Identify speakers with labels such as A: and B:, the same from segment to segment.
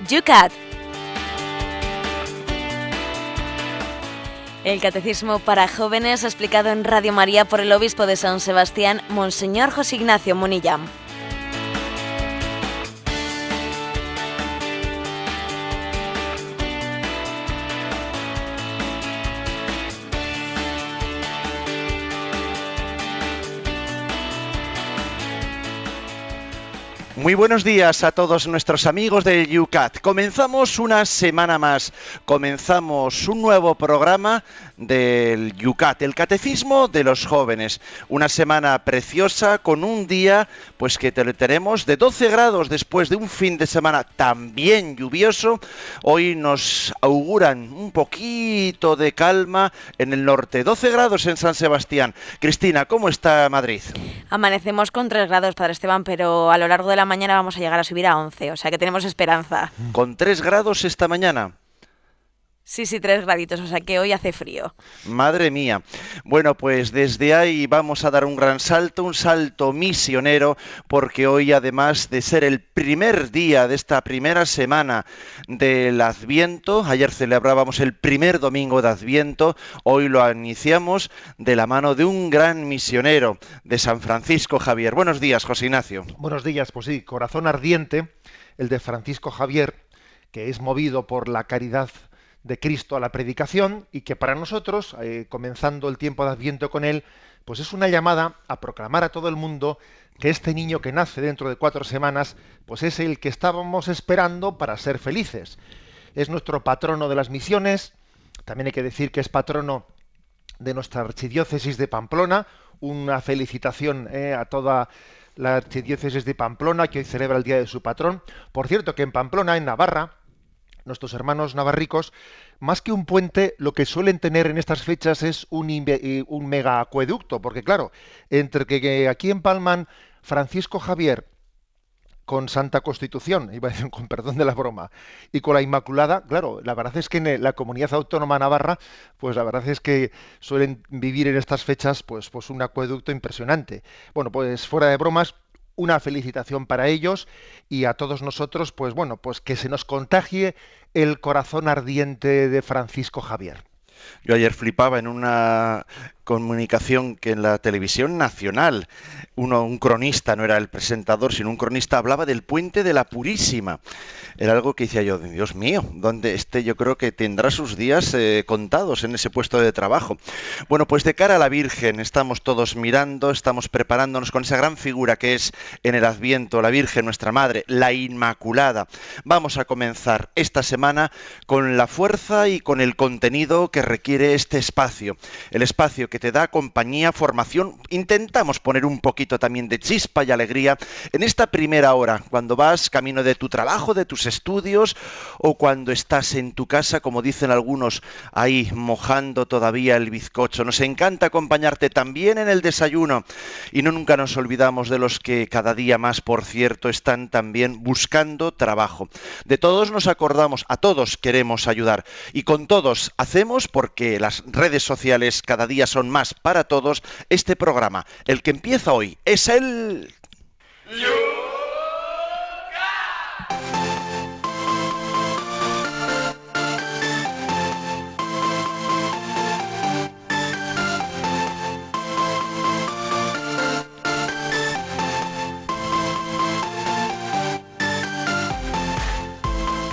A: Yucat. El Catecismo para Jóvenes explicado en Radio María por el Obispo de San Sebastián, Monseñor José Ignacio Munillán.
B: Muy buenos días a todos nuestros amigos del Yucat. Comenzamos una semana más, comenzamos un nuevo programa del Yucat, el Catecismo de los Jóvenes. Una semana preciosa con un día pues que tenemos de 12 grados después de un fin de semana también lluvioso. Hoy nos auguran un poquito de calma en el norte, 12 grados en San Sebastián. Cristina, ¿cómo está Madrid?
A: Amanecemos con 3 grados, Padre Esteban, pero a lo largo de la mañana vamos a llegar a subir a 11, o sea que tenemos esperanza.
B: ¿Con 3 grados esta mañana?
A: Sí, 3 graditos, o sea que hoy hace frío.
B: Madre mía. Bueno, pues desde ahí vamos a dar un gran salto, un salto misionero, porque hoy, además de ser el primer día de esta primera semana del Adviento, ayer celebrábamos el primer domingo de Adviento, hoy lo iniciamos de la mano de un gran misionero, de San Francisco Javier. Buenos días, José Ignacio.
C: Buenos días, pues sí, corazón ardiente, el de Francisco Javier, que es movido por la caridad de Cristo a la predicación y que para nosotros, comenzando el tiempo de Adviento con él, pues es una llamada a proclamar a todo el mundo que este niño que nace dentro de 4 semanas, pues es el que estábamos esperando para ser felices. Es nuestro patrono de las misiones, también hay que decir que es patrono de nuestra archidiócesis de Pamplona. Una felicitación a toda la archidiócesis de Pamplona, que hoy celebra el día de su patrón. Por cierto, que en Pamplona, en Navarra, nuestros hermanos navarricos, más que un puente, lo que suelen tener en estas fechas es un mega acueducto, porque claro, entre que aquí empalman Francisco Javier con Santa Constitución, iba a decir con perdón de la broma, y con la Inmaculada, claro, la verdad es que en la comunidad autónoma navarra, pues la verdad es que suelen vivir en estas fechas pues un acueducto impresionante. Bueno, pues fuera de bromas, una felicitación para ellos y a todos nosotros, pues bueno, pues que se nos contagie el corazón ardiente de Francisco Javier.
B: Yo ayer flipaba en una comunicación que en la televisión nacional, un cronista, no era el presentador, sino un cronista, hablaba del puente de la Purísima. Era algo que decía yo, Dios mío, donde yo creo que tendrá sus días contados en ese puesto de trabajo. Bueno, pues de cara a la Virgen estamos todos mirando, estamos preparándonos con esa gran figura que es en el Adviento, la Virgen, nuestra Madre, la Inmaculada. Vamos a comenzar esta semana con la fuerza y con el contenido que requiere este espacio. El espacio que te da compañía, formación. Intentamos poner un poquito también de chispa y alegría en esta primera hora, cuando vas camino de tu trabajo, de tus estudios, o cuando estás en tu casa, como dicen algunos, ahí mojando todavía el bizcocho. Nos encanta acompañarte también en el desayuno, y nunca nos olvidamos de los que cada día más, por cierto, están también buscando trabajo. De todos nos acordamos, a todos queremos ayudar, y con todos hacemos, porque las redes sociales cada día son más para todos, este programa. El que empieza hoy es el...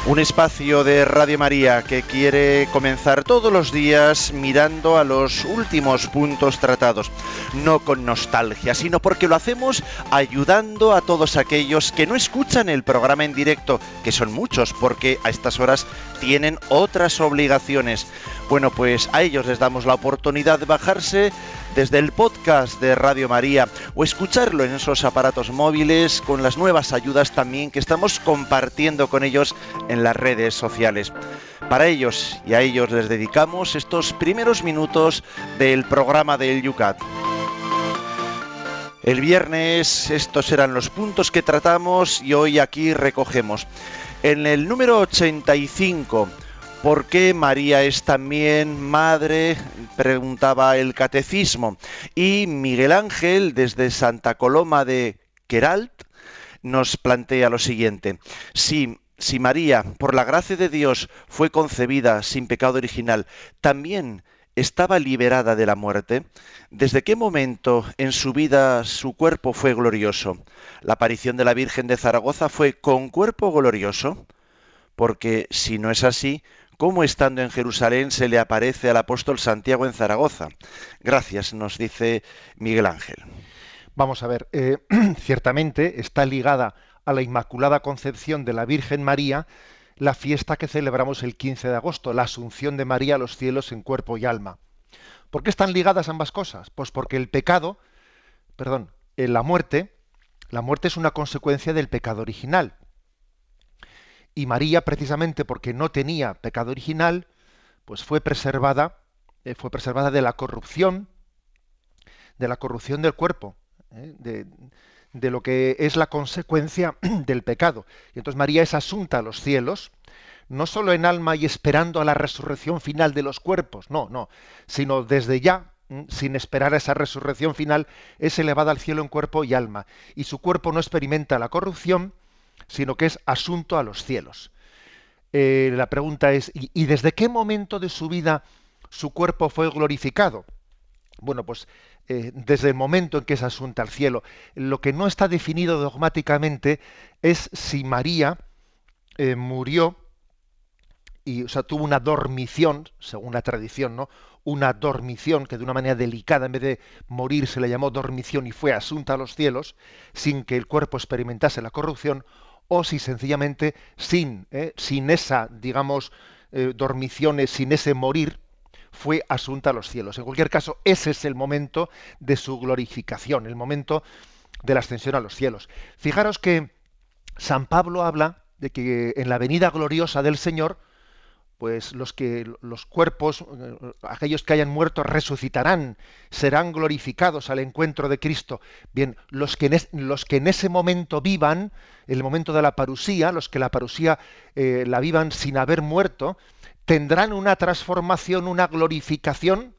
B: Un espacio de Radio María que quiere comenzar todos los días mirando a los últimos puntos tratados, no con nostalgia, sino porque lo hacemos ayudando a todos aquellos que no escuchan el programa en directo, que son muchos, porque a estas horas tienen otras obligaciones. Bueno, pues a ellos les damos la oportunidad de bajarse desde el podcast de Radio María o escucharlo en esos aparatos móviles con las nuevas ayudas también que estamos compartiendo con ellos en las redes sociales. Para ellos y a ellos les dedicamos estos primeros minutos del programa del Yucat. El viernes estos eran los puntos que tratamos y hoy aquí recogemos. En el número 85... ¿Por qué María es también madre? Preguntaba el catecismo. Y Miguel Ángel, desde Santa Coloma de Queralt, nos plantea lo siguiente. Si si María, por la gracia de Dios, fue concebida sin pecado original, también estaba liberada de la muerte. ¿Desde qué momento en su vida su cuerpo fue glorioso? ¿La aparición de la Virgen de Zaragoza fue con cuerpo glorioso? Porque si no es así, ¿cómo estando en Jerusalén se le aparece al apóstol Santiago en Zaragoza? Gracias, nos dice Miguel Ángel.
C: Vamos a ver, ciertamente está ligada a la Inmaculada Concepción de la Virgen María la fiesta que celebramos el 15 de agosto, la Asunción de María a los cielos en cuerpo y alma. ¿Por qué están ligadas ambas cosas? Pues porque el pecado, perdón, la muerte es una consecuencia del pecado original. Y María, precisamente porque no tenía pecado original, pues fue preservada de la corrupción del cuerpo, de lo que es la consecuencia del pecado. Y entonces María es asunta a los cielos, no solo en alma y esperando a la resurrección final de los cuerpos, no, sino desde ya, sin esperar a esa resurrección final, es elevada al cielo en cuerpo y alma. Y su cuerpo no experimenta la corrupción, sino que es asunto a los cielos. La pregunta es, ¿y desde qué momento de su vida su cuerpo fue glorificado? Bueno, pues desde el momento en que es asunta al cielo. Lo que no está definido dogmáticamente es si María murió y, o sea, tuvo una dormición, según la tradición, ¿no? Una dormición que de una manera delicada, en vez de morir, se le llamó dormición y fue asunta a los cielos, sin que el cuerpo experimentase la corrupción, o si sencillamente sin esa, digamos, dormiciones, sin ese morir, fue asunta a los cielos. En cualquier caso, ese es el momento de su glorificación, el momento de la ascensión a los cielos. Fijaros que San Pablo habla de que en la venida gloriosa del Señor, pues los cuerpos, aquellos que hayan muerto, resucitarán, serán glorificados al encuentro de Cristo. Bien, los que en ese momento vivan, el momento de la parusía, los que la parusía la vivan sin haber muerto, tendrán una transformación, una glorificación,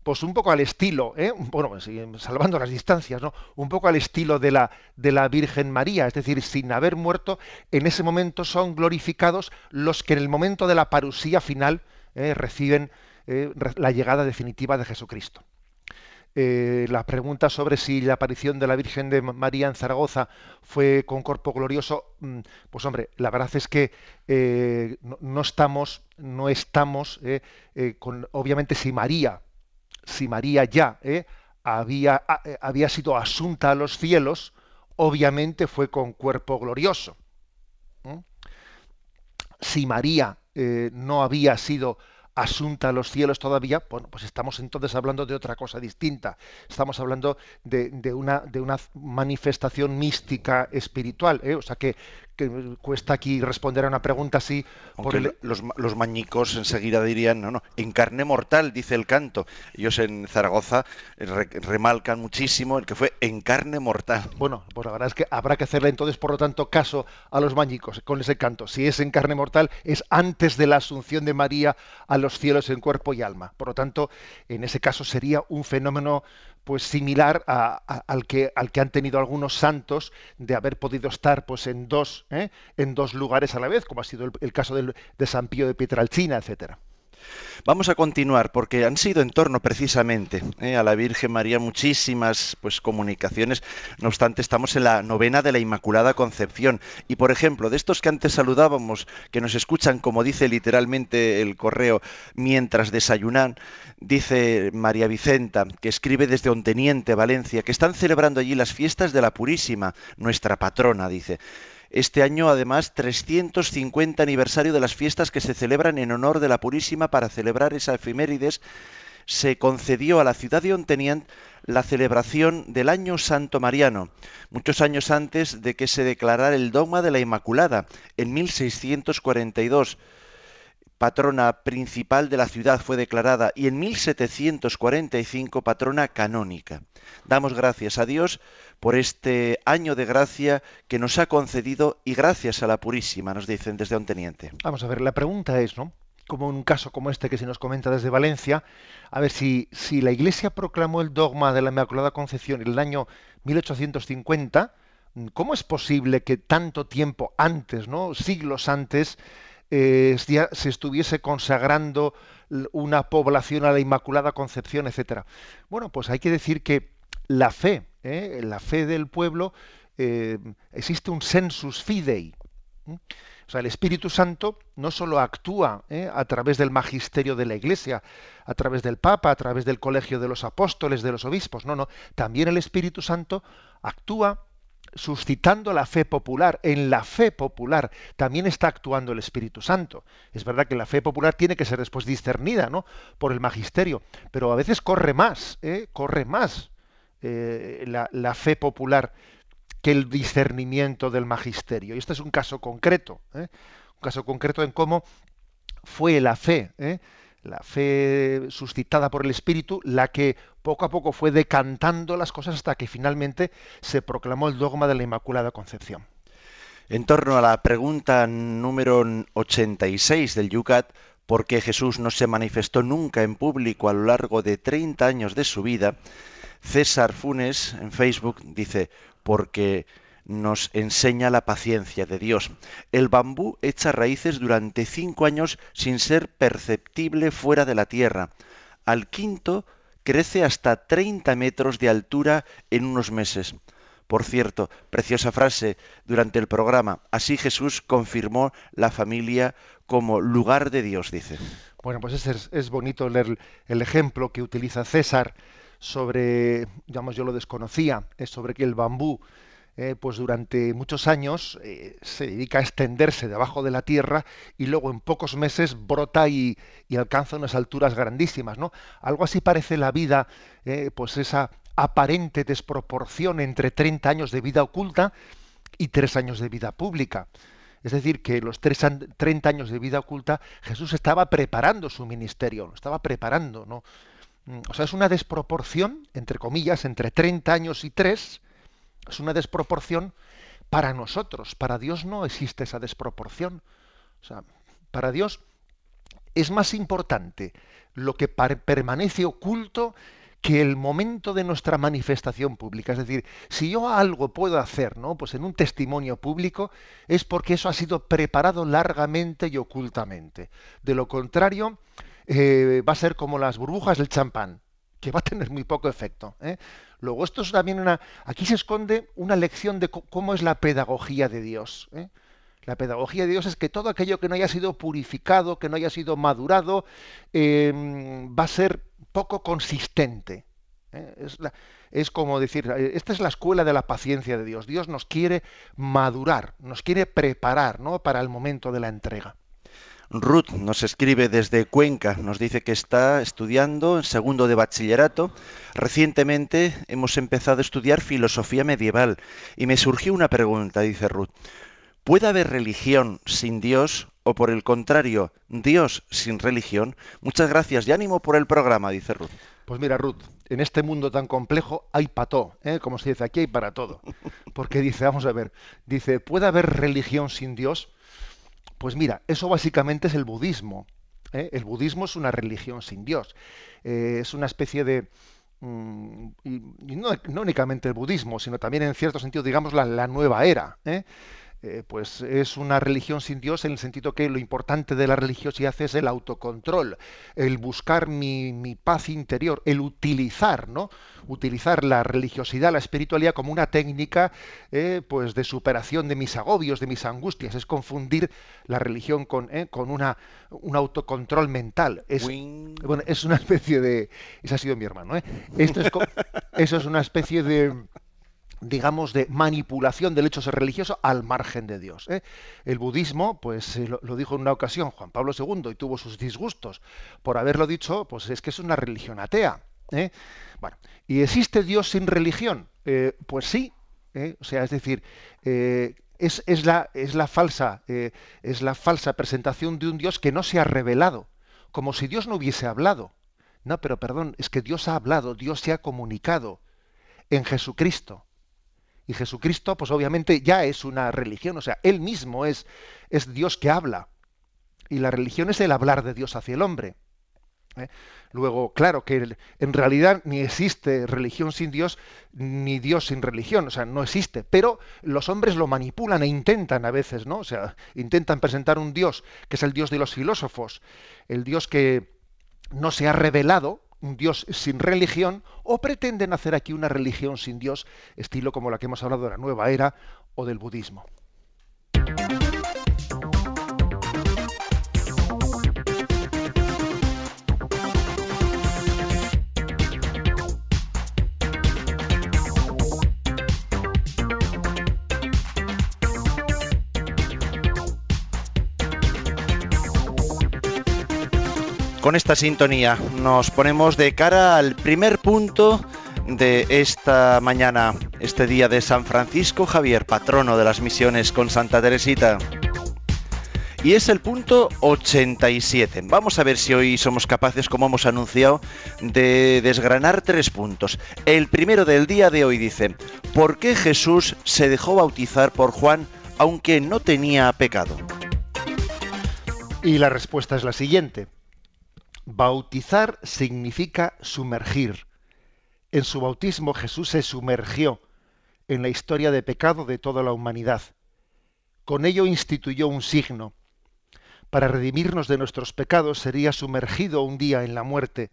C: pues un poco al estilo, bueno, pues, salvando las distancias, ¿no? Un poco al estilo de la Virgen María, es decir, sin haber muerto, en ese momento son glorificados los que en el momento de la parusía final reciben la llegada definitiva de Jesucristo. La pregunta sobre si la aparición de la Virgen de María en Zaragoza fue con cuerpo glorioso, pues hombre, la verdad es que no estamos, obviamente si María ya había sido asunta a los cielos, obviamente fue con cuerpo glorioso. Si María no había sido asunta a los cielos todavía, bueno, pues estamos entonces hablando de otra cosa distinta. Estamos hablando de una manifestación mística espiritual, o sea que cuesta aquí responder a una pregunta así.
B: Aunque los mañicos enseguida dirían, no, en carne mortal, dice el canto. Ellos en Zaragoza remalcan muchísimo el que fue en carne mortal.
C: Bueno, pues la verdad es que habrá que hacerle entonces, por lo tanto, caso a los mañicos con ese canto. Si es en carne mortal, es antes de la asunción de María a los cielos en cuerpo y alma. Por lo tanto, en ese caso sería un fenómeno pues similar al que han tenido algunos santos de haber podido estar pues en dos lugares a la vez, como ha sido el caso de San Pío de Pietrelcina, etcétera.
B: Vamos a continuar porque han sido en torno precisamente a la Virgen María muchísimas pues comunicaciones. No obstante, estamos en la novena de la Inmaculada Concepción y, por ejemplo, de estos que antes saludábamos, que nos escuchan, como dice literalmente el correo, mientras desayunan, dice María Vicenta, que escribe desde Onteniente, Valencia, que están celebrando allí las fiestas de la Purísima, nuestra patrona, dice. Este año, además, 350 aniversario de las fiestas que se celebran en honor de la Purísima. Para celebrar esa efemérides, se concedió a la ciudad de Ontenient la celebración del Año Santo Mariano, muchos años antes de que se declarara el dogma de la Inmaculada, en 1642. Patrona principal de la ciudad fue declarada y en 1745 patrona canónica. Damos gracias a Dios por este año de gracia que nos ha concedido y gracias a la Purísima, nos dicen desde Onteniente.
C: Vamos a ver, la pregunta es, ¿no? Como en un caso como este que se nos comenta desde Valencia, a ver si la Iglesia proclamó el dogma de la Inmaculada Concepción en el año 1850, ¿Cómo es posible que tanto tiempo antes, ¿no? Siglos antes, ya se estuviese consagrando una población a la Inmaculada Concepción, etcétera? Bueno, pues hay que decir que la fe del pueblo, existe un sensus fidei. ¿Mm? O sea, el Espíritu Santo no solo actúa a través del magisterio de la Iglesia, a través del Papa, a través del colegio de los apóstoles, de los obispos, no, también el Espíritu Santo actúa suscitando la fe popular. En la fe popular también está actuando el Espíritu Santo. Es verdad que la fe popular tiene que ser después discernida, ¿no?, por el magisterio, pero a veces corre más la fe popular que el discernimiento del magisterio. Y este es un caso concreto, un caso concreto en cómo fue la fe suscitada por el Espíritu, la que poco a poco fue decantando las cosas hasta que finalmente se proclamó el dogma de la Inmaculada Concepción.
B: En torno a la pregunta número 86 del Yucat, ¿por qué Jesús no se manifestó nunca en público a lo largo de 30 años de su vida?, César Funes en Facebook dice: porque nos enseña la paciencia de Dios. El bambú echa raíces durante 5 años sin ser perceptible fuera de la tierra. Al quinto crece hasta 30 metros de altura en unos meses. Por cierto, preciosa frase durante el programa. Así Jesús confirmó la familia como lugar de Dios, dice.
C: Bueno, pues es bonito leer el ejemplo que utiliza César sobre, digamos, yo lo desconocía, es sobre que el bambú, pues durante muchos años se dedica a extenderse debajo de la tierra y luego en pocos meses brota y alcanza unas alturas grandísimas, ¿no? Algo así parece la vida, pues esa aparente desproporción entre 30 años de vida oculta y 3 años de vida pública. Es decir, que los 30 años de vida oculta Jesús estaba preparando su ministerio, lo estaba preparando, ¿no? O sea, es una desproporción, entre comillas, entre 30 años y 3, es una desproporción para nosotros. Para Dios no existe esa desproporción. O sea, para Dios es más importante lo que permanece oculto que el momento de nuestra manifestación pública. Es decir, si yo algo puedo hacer, ¿no?, pues en un testimonio público, es porque eso ha sido preparado largamente y ocultamente. De lo contrario, va a ser como las burbujas del champán, que va a tener muy poco efecto. Luego, esto es también aquí se esconde una lección de cómo es la pedagogía de Dios. La pedagogía de Dios es que todo aquello que no haya sido purificado, que no haya sido madurado, va a ser poco consistente. Es como decir, esta es la escuela de la paciencia de Dios. Dios nos quiere madurar, nos quiere preparar, ¿no?, para el momento de la entrega.
B: Ruth nos escribe desde Cuenca, nos dice que está estudiando en segundo de bachillerato. Recientemente hemos empezado a estudiar filosofía medieval y me surgió una pregunta, dice Ruth. ¿Puede haber religión sin Dios o, por el contrario, Dios sin religión? Muchas gracias y ánimo por el programa, dice Ruth.
C: Pues mira, Ruth, en este mundo tan complejo hay para todo, como se dice aquí, hay para todo. Porque dice, vamos a ver, dice, ¿puede haber religión sin Dios? Pues mira, eso básicamente es el budismo. El budismo es una religión sin Dios. Es una especie de... y no únicamente el budismo, sino también en cierto sentido, digamos, la nueva era. Pues es una religión sin Dios en el sentido que lo importante de la religiosidad es el autocontrol, el buscar mi paz interior, el utilizar, ¿no?, utilizar la religiosidad, la espiritualidad como una técnica pues de superación de mis agobios, de mis angustias. Es confundir la religión con un autocontrol mental. Bueno, es una especie de... Ese ha sido mi hermano, eso es una especie de... digamos, de manipulación del hecho religioso al margen de Dios. El budismo, pues lo dijo en una ocasión Juan Pablo II y tuvo sus disgustos por haberlo dicho, pues es que es una religión atea. Bueno, ¿y existe Dios sin religión? Pues sí. O sea, es decir, es la falsa presentación de un Dios que no se ha revelado, como si Dios no hubiese hablado. No, pero perdón, es que Dios ha hablado, Dios se ha comunicado en Jesucristo. Y Jesucristo, pues obviamente ya es una religión, o sea, Él mismo es Dios que habla. Y la religión es el hablar de Dios hacia el hombre. ¿eh? Luego, claro que en realidad ni existe religión sin Dios, ni Dios sin religión, o sea, no existe. Pero los hombres lo manipulan e intentan a veces, ¿no? O sea, intentan presentar un Dios que es el Dios de los filósofos, el Dios que no se ha revelado, un Dios sin religión, o pretenden hacer aquí una religión sin Dios, estilo como la que hemos hablado de la nueva era o del budismo.
B: Con esta sintonía nos ponemos de cara al primer punto de esta mañana, este día de San Francisco Javier, patrono de las misiones con Santa Teresita. Y es el punto 87. Vamos a ver si hoy somos capaces, como hemos anunciado, de desgranar 3 puntos. El primero del día de hoy dice: ¿por qué Jesús se dejó bautizar por Juan aunque no tenía pecado?
C: Y la respuesta es la siguiente. Bautizar significa sumergir. En su bautismo Jesús se sumergió en la historia de pecado de toda la humanidad. Con ello instituyó un signo. Para redimirnos de nuestros pecados sería sumergido un día en la muerte,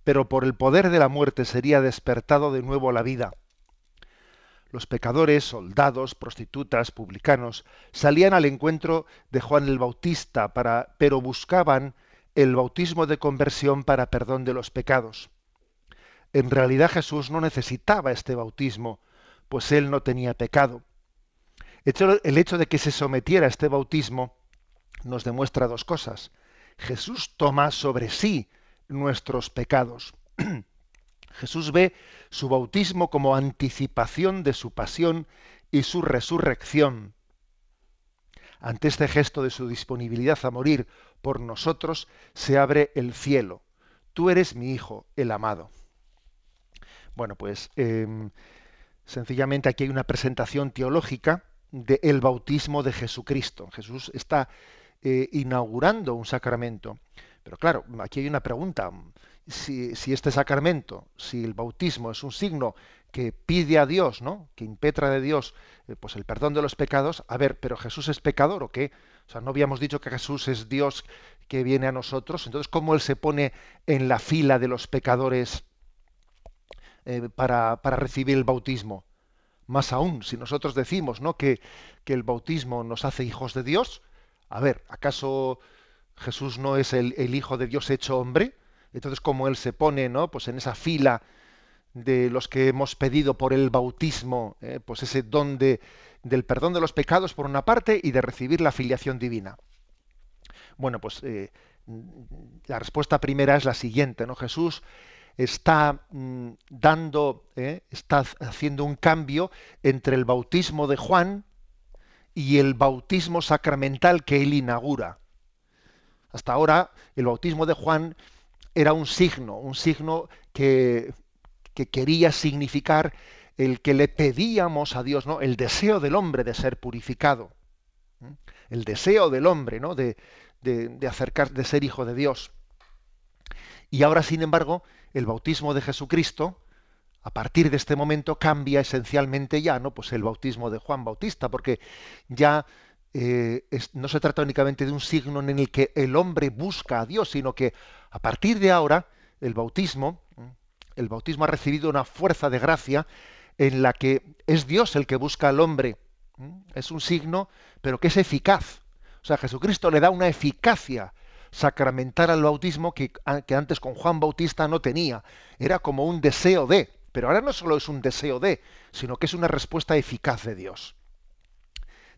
C: pero por el poder de la muerte sería despertado de nuevo a la vida. Los pecadores, soldados, prostitutas, publicanos, salían al encuentro de Juan el Bautista, pero buscaban el bautismo de conversión para perdón de los pecados. En realidad Jesús no necesitaba este bautismo, pues él no tenía pecado. El hecho de que se sometiera a este bautismo nos demuestra 2 cosas. Jesús toma sobre sí nuestros pecados. Jesús ve su bautismo como anticipación de su pasión y su resurrección. Ante este gesto de su disponibilidad a morir por nosotros, se abre el cielo. Tú eres mi Hijo, el amado. Bueno, pues sencillamente aquí hay una presentación teológica del bautismo de Jesucristo. Jesús está inaugurando un sacramento. Pero claro, aquí hay una pregunta. Si este sacramento, si el bautismo es un signo que pide a Dios, ¿no?, que impetra de Dios pues el perdón de los pecados, a ver, ¿pero Jesús es pecador o qué? O sea, ¿no habíamos dicho que Jesús es Dios que viene a nosotros? Entonces, ¿cómo Él se pone en la fila de los pecadores para recibir el bautismo? Más aún, si nosotros decimos, ¿no?, que el bautismo nos hace hijos de Dios, a ver, ¿acaso Jesús no es el Hijo de Dios hecho hombre? Entonces, ¿cómo Él se pone, ¿no?, pues en esa fila de los que hemos pedido por el bautismo, pues ese don del perdón de los pecados por una parte y de recibir la filiación divina? Bueno, pues la respuesta primera es la siguiente, ¿no? Jesús está está haciendo un cambio entre el bautismo de Juan y el bautismo sacramental que él inaugura. Hasta ahora el bautismo de Juan era un signo que quería significar el que le pedíamos a Dios, ¿no?, el deseo del hombre de ser purificado, el deseo del hombre, ¿no?, de ser hijo de Dios. Y ahora, sin embargo, el bautismo de Jesucristo, a partir de este momento, cambia esencialmente ya, ¿no?, pues el bautismo de Juan Bautista, porque ya no se trata únicamente de un signo en el que el hombre busca a Dios, sino que a partir de ahora el bautismo ha recibido una fuerza de gracia en la que es Dios el que busca al hombre. Es un signo, pero que es eficaz. O sea, Jesucristo le da una eficacia sacramental al bautismo que antes con Juan Bautista no tenía. Era como un deseo de, pero ahora no solo es un deseo de, sino que es una respuesta eficaz de Dios.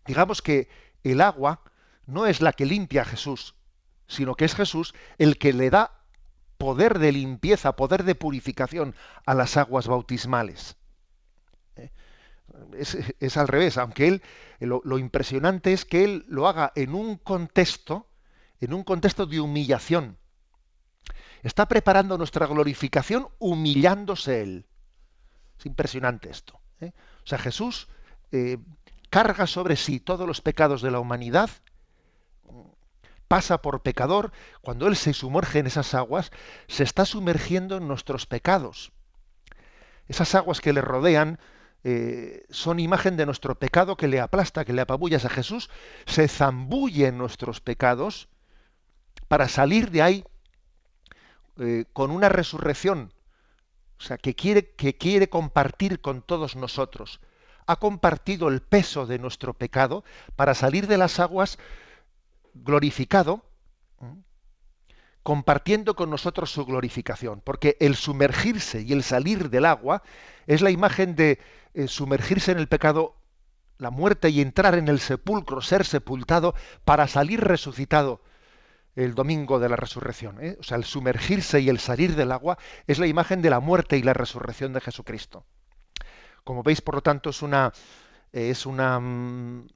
C: Digamos que el agua no es la que limpia a Jesús, sino que es Jesús el que le da poder de limpieza, poder de purificación a las aguas bautismales. Es al revés, aunque lo impresionante es que él lo haga en un contexto de humillación. Está preparando nuestra glorificación humillándose él. Es impresionante esto. O sea, Jesús carga sobre sí todos los pecados de la humanidad, pasa por pecador, cuando Él se sumerge en esas aguas, se está sumergiendo en nuestros pecados. Esas aguas que le rodean son imagen de nuestro pecado que le aplasta, que le apabulla. A Jesús se zambulle en nuestros pecados para salir de ahí con una resurrección, o sea, que quiere compartir con todos nosotros. Ha compartido el peso de nuestro pecado para salir de las aguas glorificado, compartiendo con nosotros su glorificación, porque el sumergirse y el salir del agua es la imagen de sumergirse en el pecado, la muerte, y entrar en el sepulcro, ser sepultado, para salir resucitado el domingo de la resurrección. O sea, el sumergirse y el salir del agua es la imagen de la muerte y la resurrección de Jesucristo. Como veis, por lo tanto, un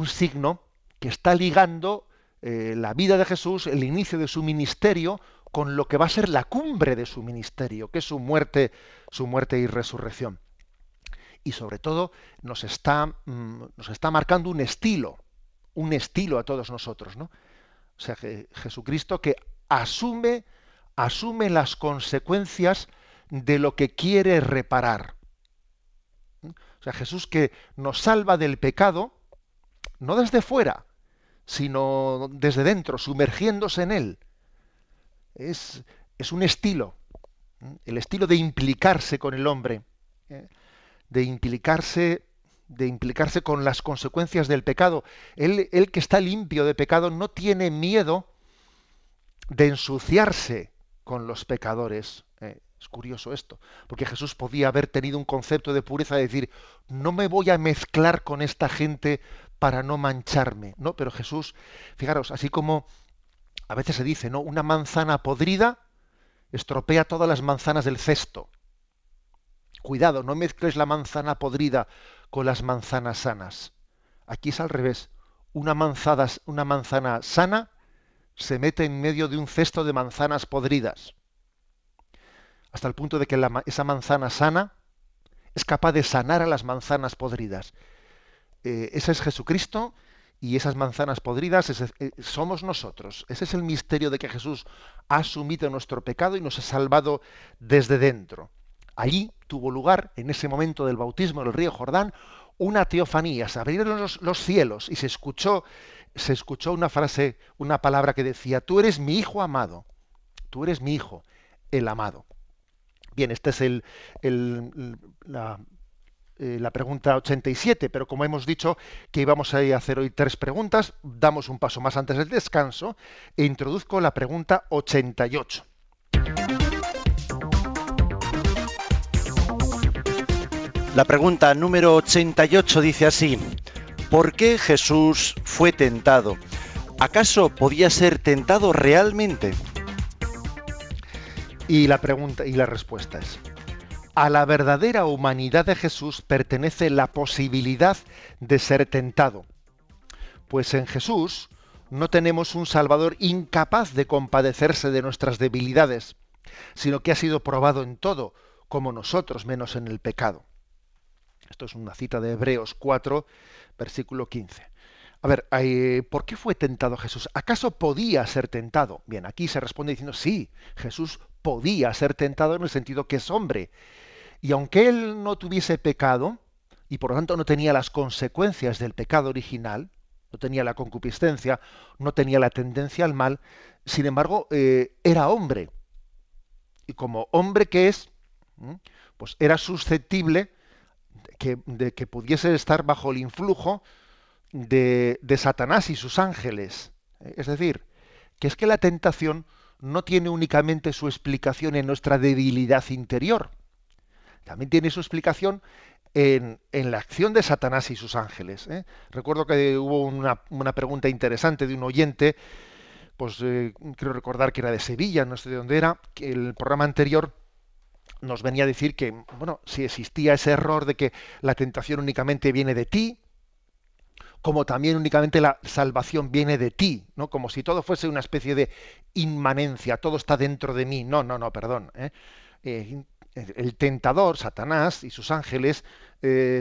C: signo que está ligando la vida de Jesús, el inicio de su ministerio, con lo que va a ser la cumbre de su ministerio, que es su muerte y resurrección. Y sobre todo nos está marcando un estilo a todos nosotros, ¿no? O sea, Jesucristo que asume las consecuencias de lo que quiere reparar. O sea, Jesús que nos salva del pecado, no desde fuera, sino desde dentro, sumergiéndose en él. Es un estilo, el estilo de implicarse con el hombre, de implicarse con las consecuencias del pecado. Él que está limpio de pecado no tiene miedo de ensuciarse con los pecadores. Es curioso esto, porque Jesús podía haber tenido un concepto de pureza, de decir, no me voy a mezclar con esta gente para no mancharme, ¿no? Pero Jesús, fijaros, así como a veces se dice, ¿no? Una manzana podrida estropea todas las manzanas del cesto. Cuidado, no mezcles la manzana podrida con las manzanas sanas. Aquí es al revés. Una manzana sana se mete en medio de un cesto de manzanas podridas, hasta el punto de que esa manzana sana es capaz de sanar a las manzanas podridas. Ese es Jesucristo, y esas manzanas podridas somos nosotros. Ese es el misterio de que Jesús ha asumido nuestro pecado y nos ha salvado desde dentro. Allí tuvo lugar, en ese momento del bautismo en el río Jordán, una teofanía. Se abrieron los cielos y se escuchó una frase, una palabra que decía, tú eres mi hijo amado, tú eres mi hijo, el amado. Bien, esta es la pregunta 87, pero como hemos dicho que íbamos a hacer hoy 3 preguntas, damos un paso más antes del descanso e introduzco la pregunta 88.
B: La pregunta número 88 dice así: ¿por qué Jesús fue tentado? ¿Acaso podía ser tentado realmente?
C: Y la respuesta es: a la verdadera humanidad de Jesús pertenece la posibilidad de ser tentado, pues en Jesús no tenemos un Salvador incapaz de compadecerse de nuestras debilidades, sino que ha sido probado en todo, como nosotros, menos en el pecado. Esto es una cita de Hebreos 4, versículo 15. A ver, ¿por qué fue tentado Jesús? ¿Acaso podía ser tentado? Bien, aquí se responde diciendo sí, Jesús podía ser tentado en el sentido que es hombre. Y aunque él no tuviese pecado, y por lo tanto no tenía las consecuencias del pecado original, no tenía la concupiscencia, no tenía la tendencia al mal, sin embargo, era hombre. Y como hombre que es, pues era susceptible de que pudiese estar bajo el influjo de Satanás y sus ángeles. Es decir, que es que la tentación no tiene únicamente su explicación en nuestra debilidad interior, también tiene su explicación en la acción de Satanás y sus ángeles. Recuerdo que hubo una pregunta interesante de un oyente, pues creo recordar que era de Sevilla, no sé de dónde era, que el programa anterior nos venía a decir que, bueno, si existía ese error de que la tentación únicamente viene de ti, como también únicamente la salvación viene de ti, ¿no? Como si todo fuese una especie de inmanencia, todo está dentro de mí. No, perdón. El tentador, Satanás y sus ángeles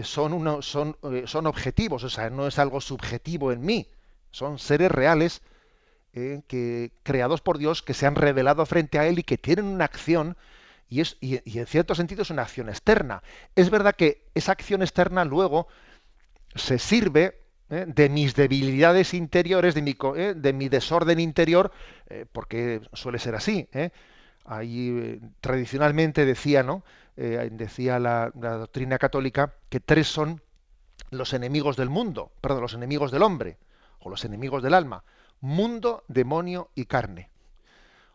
C: son objetivos, o sea, no es algo subjetivo en mí, son seres reales que creados por Dios, que se han revelado frente a Él y que tienen una acción, y en cierto sentido es una acción externa. Es verdad que esa acción externa luego se sirve de mis debilidades interiores, de mi desorden interior, porque suele ser así. Ahí tradicionalmente decía, ¿no? Decía la doctrina católica que 3 son los enemigos del mundo, perdón, los enemigos del hombre, o los enemigos del alma: mundo, demonio y carne.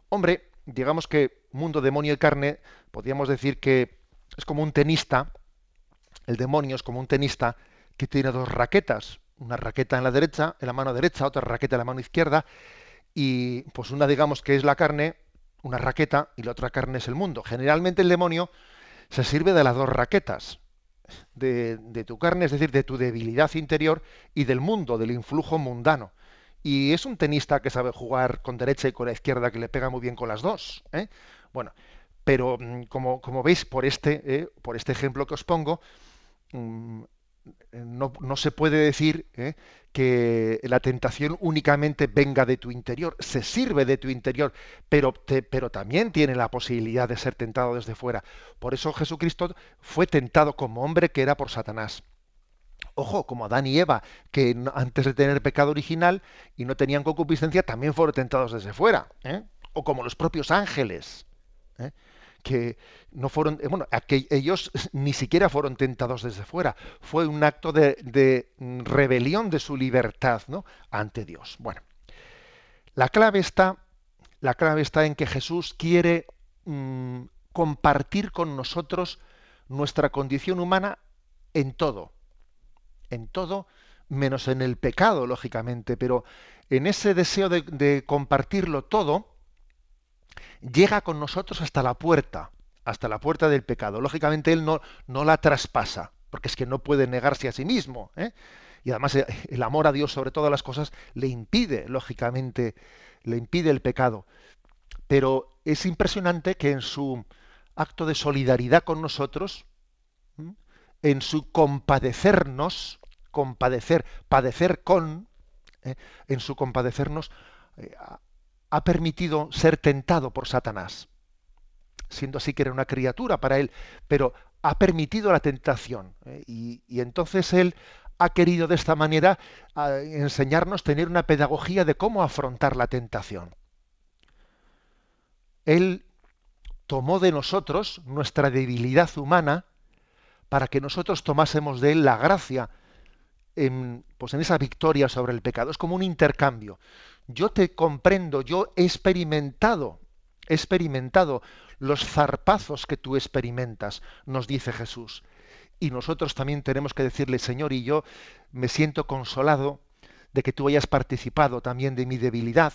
C: Hombre, digamos que mundo, demonio y carne, podríamos decir que es como un tenista. El demonio es como un tenista que tiene 2 raquetas, una raqueta en la mano derecha, otra raqueta en la mano izquierda, y pues una, digamos, que es la carne, una raqueta, y la otra carne es el mundo. Generalmente el demonio se sirve de las 2 raquetas, de tu carne, es decir, de tu debilidad interior, y del mundo, del influjo mundano. Y es un tenista que sabe jugar con derecha y con la izquierda, que le pega muy bien con las 2. Bueno, pero como veis por este ejemplo que os pongo, no se puede decir que la tentación únicamente venga de tu interior. Se sirve de tu interior, pero también tiene la posibilidad de ser tentado desde fuera. Por eso Jesucristo fue tentado como hombre que era por Satanás. Ojo, como Adán y Eva, que antes de tener pecado original y no tenían concupiscencia, también fueron tentados desde fuera. O como los propios ángeles, que no fueron, que ellos ni siquiera fueron tentados desde fuera. Fue un acto de rebelión de su libertad, ¿no?, ante Dios. Bueno, la clave está en que Jesús quiere compartir con nosotros nuestra condición humana en todo, menos en el pecado, lógicamente, pero en ese deseo de compartirlo todo, llega con nosotros hasta la puerta del pecado. Lógicamente Él no la traspasa, porque es que no puede negarse a sí mismo, y además el amor a Dios sobre todas las cosas le impide, lógicamente, el pecado. Pero es impresionante que en su acto de solidaridad con nosotros, en su compadecernos, en su compadecernos, ha permitido ser tentado por Satanás, siendo así que era una criatura para él, pero ha permitido la tentación, y entonces él ha querido de esta manera enseñarnos, tener una pedagogía de cómo afrontar la tentación. Él tomó de nosotros nuestra debilidad humana para que nosotros tomásemos de él la gracia en esa victoria sobre el pecado. Es como un intercambio. Yo te comprendo, yo he experimentado los zarpazos que tú experimentas, nos dice Jesús. Y nosotros también tenemos que decirle: Señor, y yo me siento consolado de que tú hayas participado también de mi debilidad,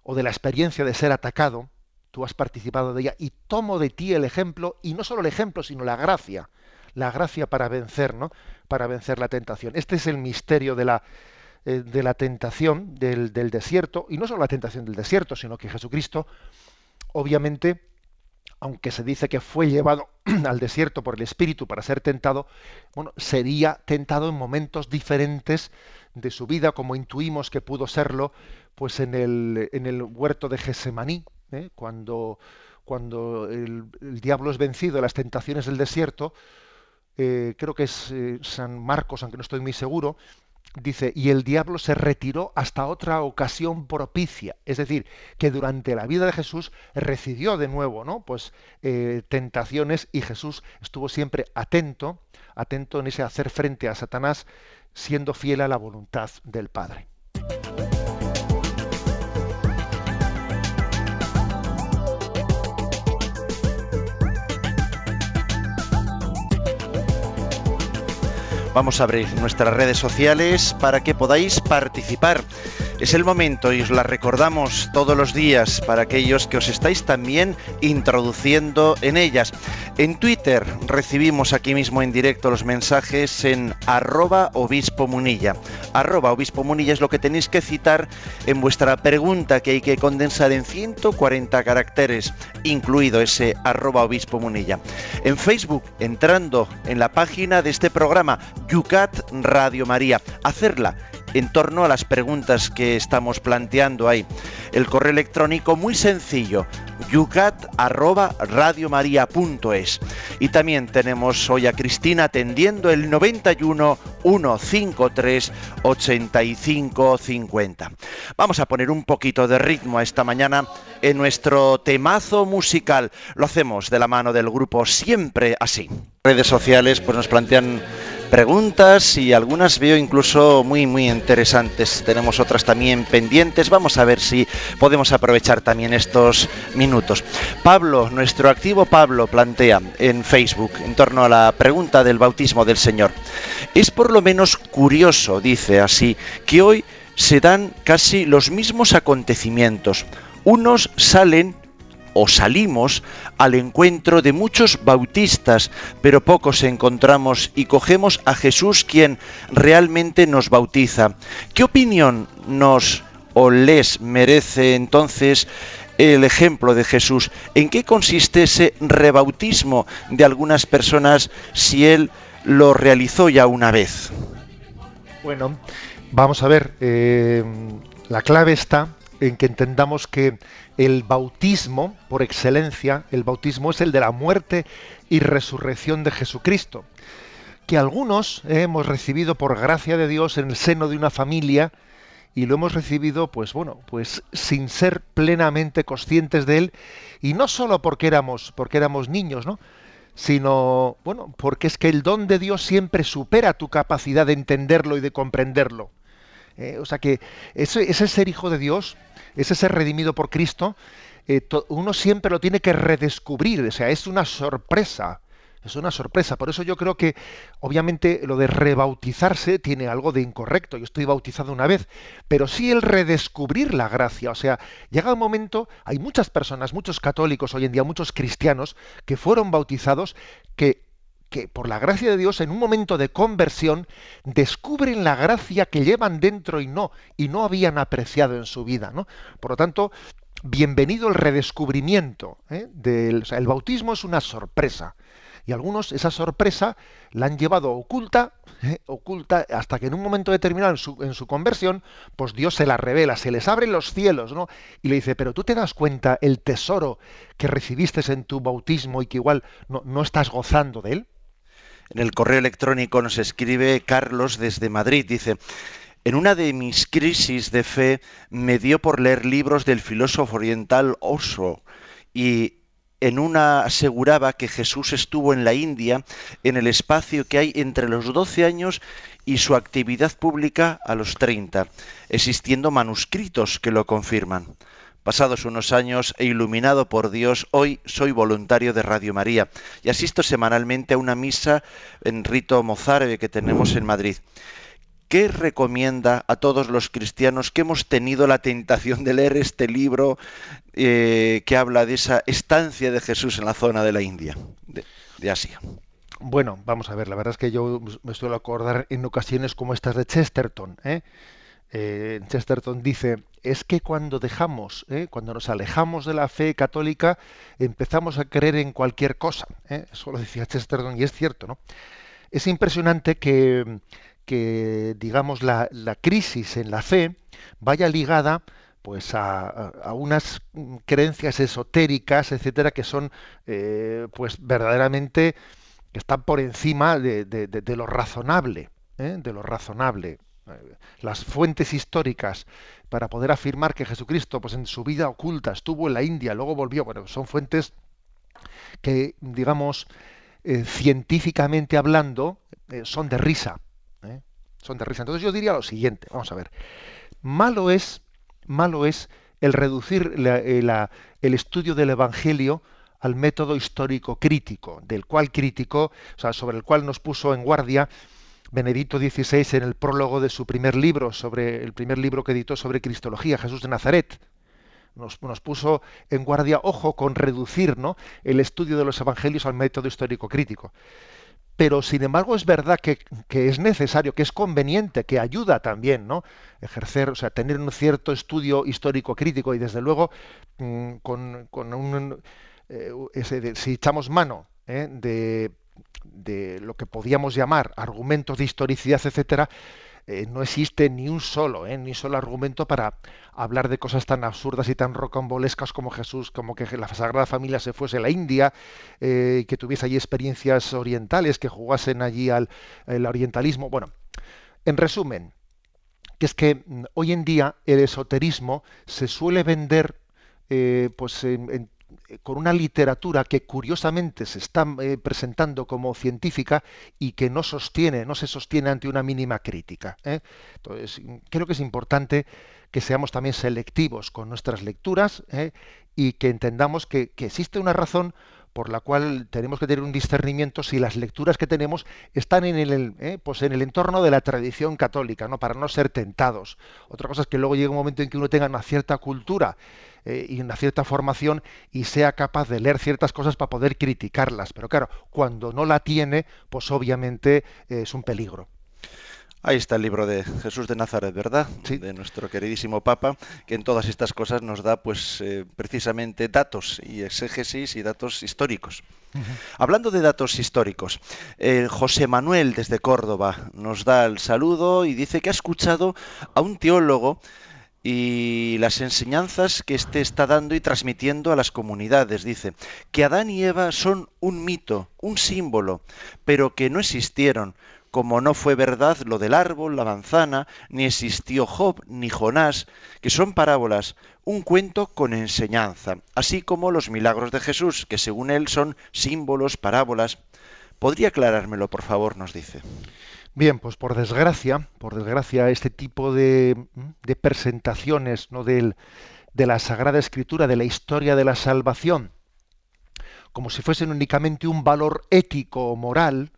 C: o de la experiencia de ser atacado. Tú has participado de ella, y tomo de ti el ejemplo, y no solo el ejemplo, sino la gracia para vencer, ¿no?, para vencer la tentación. Este es el misterio de la tentación del desierto, y no solo la tentación del desierto, sino que Jesucristo, obviamente, aunque se dice que fue llevado al desierto por el Espíritu para ser tentado, sería tentado en momentos diferentes de su vida, como intuimos que pudo serlo, pues en el huerto de Getsemaní, cuando el diablo es vencido en las tentaciones del desierto. Creo que es San Marcos, aunque no estoy muy seguro, dice: y el diablo se retiró hasta otra ocasión propicia. Es decir, que durante la vida de Jesús recibió de nuevo, ¿no?, pues tentaciones, y Jesús estuvo siempre atento en ese hacer frente a Satanás, siendo fiel a la voluntad del Padre.
B: Vamos a abrir nuestras redes sociales para que podáis participar. Es el momento, y os la recordamos todos los días para aquellos que os estáis también introduciendo en ellas. En Twitter recibimos aquí mismo en directo los mensajes en @obispomunilla. @obispomunilla es lo que tenéis que citar en vuestra pregunta, que hay que condensar en 140 caracteres, incluido ese @obispomunilla. En Facebook, entrando en la página de este programa, Yucat Radio María, hacerla en torno a las preguntas que estamos planteando ahí. El correo electrónico muy sencillo, yucat@radiomaria.es. Y también tenemos hoy a Cristina atendiendo el 91 153 85 50. Vamos a poner un poquito de ritmo a esta mañana en nuestro temazo musical. Lo hacemos de la mano del grupo Siempre Así. Redes sociales pues nos plantean preguntas y algunas veo incluso muy interesantes. Tenemos otras también pendientes. Vamos a ver si podemos aprovechar también estos minutos. Pablo, nuestro activo Pablo, plantea en Facebook en torno a la pregunta del bautismo del Señor. Es por lo menos curioso, dice así, que hoy se dan casi los mismos acontecimientos. Unos salen o salimos al encuentro de muchos bautistas, pero pocos encontramos y cogemos a Jesús, quien realmente nos bautiza. ¿Qué opinión nos o les merece entonces el ejemplo de Jesús? ¿En qué consiste ese rebautismo de algunas personas si Él lo realizó ya una vez?
C: Bueno, vamos a ver, la clave está en que entendamos que el bautismo, por excelencia, el bautismo es el de la muerte y resurrección de Jesucristo, que algunos hemos recibido por gracia de Dios en el seno de una familia y lo hemos recibido, pues sin ser plenamente conscientes de él, y no solo porque éramos niños, ¿no?, sino, porque es que el don de Dios siempre supera tu capacidad de entenderlo y de comprenderlo. O sea que ese ser hijo de Dios, ese ser redimido por Cristo, uno siempre lo tiene que redescubrir. O sea, es una sorpresa. Es una sorpresa. Por eso yo creo que, obviamente, lo de rebautizarse tiene algo de incorrecto. Yo estoy bautizado una vez, pero sí el redescubrir la gracia. O sea, llega un momento, hay muchas personas, muchos católicos hoy en día, muchos cristianos, que fueron bautizados, que por la gracia de Dios, en un momento de conversión, descubren la gracia que llevan dentro y no habían apreciado en su vida, ¿no? Por lo tanto, bienvenido el redescubrimiento, o sea, el bautismo es una sorpresa. Y algunos esa sorpresa la han llevado oculta hasta que en un momento determinado en su conversión, pues Dios se la revela, se les abren los cielos, ¿no? Y le dice, pero tú te das cuenta el tesoro que recibiste en tu bautismo y que igual no estás gozando de él.
B: En el correo electrónico nos escribe Carlos desde Madrid, dice: en una de mis crisis de fe me dio por leer libros del filósofo oriental Osho, y en una aseguraba que Jesús estuvo en la India en el espacio que hay entre los 12 años y su actividad pública a los 30, existiendo manuscritos que lo confirman. Pasados unos años e iluminado por Dios, hoy soy voluntario de Radio María y asisto semanalmente a una misa en rito mozárabe que tenemos en Madrid. ¿Qué recomienda a todos los cristianos que hemos tenido la tentación de leer este libro que habla de esa estancia de Jesús en la zona de la India, de Asia?
C: Bueno, vamos a ver, la verdad es que yo me suelo acordar en ocasiones como estas de Chesterton. Chesterton dice, es que cuando cuando nos alejamos de la fe católica, empezamos a creer en cualquier cosa. Eso lo decía Chesterton y es cierto, ¿no? Es impresionante que digamos, la crisis en la fe vaya ligada pues a unas creencias esotéricas, etcétera, que son pues verdaderamente, que están por encima de lo razonable, de lo razonable. Las fuentes históricas para poder afirmar que Jesucristo pues en su vida oculta estuvo en la India, luego volvió, son fuentes que, digamos, científicamente hablando, son de risa. Son de risa. Entonces yo diría lo siguiente, vamos a ver, malo es el reducir el estudio del Evangelio al método histórico crítico, del cual criticó, o sea, sobre el cual nos puso en guardia Benedicto XVI en el prólogo de su primer libro, sobre el primer libro que editó sobre Cristología, Jesús de Nazaret. Nos puso en guardia, ojo, con reducir, ¿no?, el estudio de los evangelios al método histórico crítico. Pero sin embargo es verdad que es necesario, que es conveniente, que ayuda también, ¿no?, ejercer, o sea, tener un cierto estudio histórico crítico, y desde luego si echamos mano de lo que podíamos llamar argumentos de historicidad, etcétera, no existe ni un solo argumento para hablar de cosas tan absurdas y tan rocambolescas como Jesús, como que la Sagrada Familia se fuese a la India, que tuviese allí experiencias orientales, que jugasen allí al orientalismo. Bueno, en resumen, que es que hoy en día el esoterismo se suele vender pues con una literatura que curiosamente se está presentando como científica y que no se sostiene ante una mínima crítica. Entonces, creo que es importante que seamos también selectivos con nuestras lecturas, y que entendamos que existe una razón por la cual tenemos que tener un discernimiento si las lecturas que tenemos están en el entorno de la tradición católica, ¿no? Para no ser tentados. Otra cosa es que luego llegue un momento en que uno tenga una cierta cultura y una cierta formación y sea capaz de leer ciertas cosas para poder criticarlas. Pero claro, cuando no la tiene, pues obviamente es un peligro.
B: Ahí está el libro de Jesús de Nazaret, ¿verdad?
C: Sí.
B: De nuestro queridísimo Papa, que en todas estas cosas nos da, pues, precisamente datos y exégesis y datos históricos.
C: Uh-huh.
B: Hablando de datos históricos, José Manuel desde Córdoba nos da el saludo y dice que ha escuchado a un teólogo y las enseñanzas que éste está dando y transmitiendo a las comunidades. Dice que Adán y Eva son un mito, un símbolo, pero que no existieron, como no fue verdad lo del árbol, la manzana, ni existió Job, ni Jonás, que son parábolas, un cuento con enseñanza, así como los milagros de Jesús, que según él son símbolos, parábolas. ¿Podría aclarármelo, por favor?, nos dice.
C: Bien, pues por desgracia, este tipo de presentaciones, ¿no?, de la Sagrada Escritura, de la historia de la salvación, como si fuesen únicamente un valor ético o moral,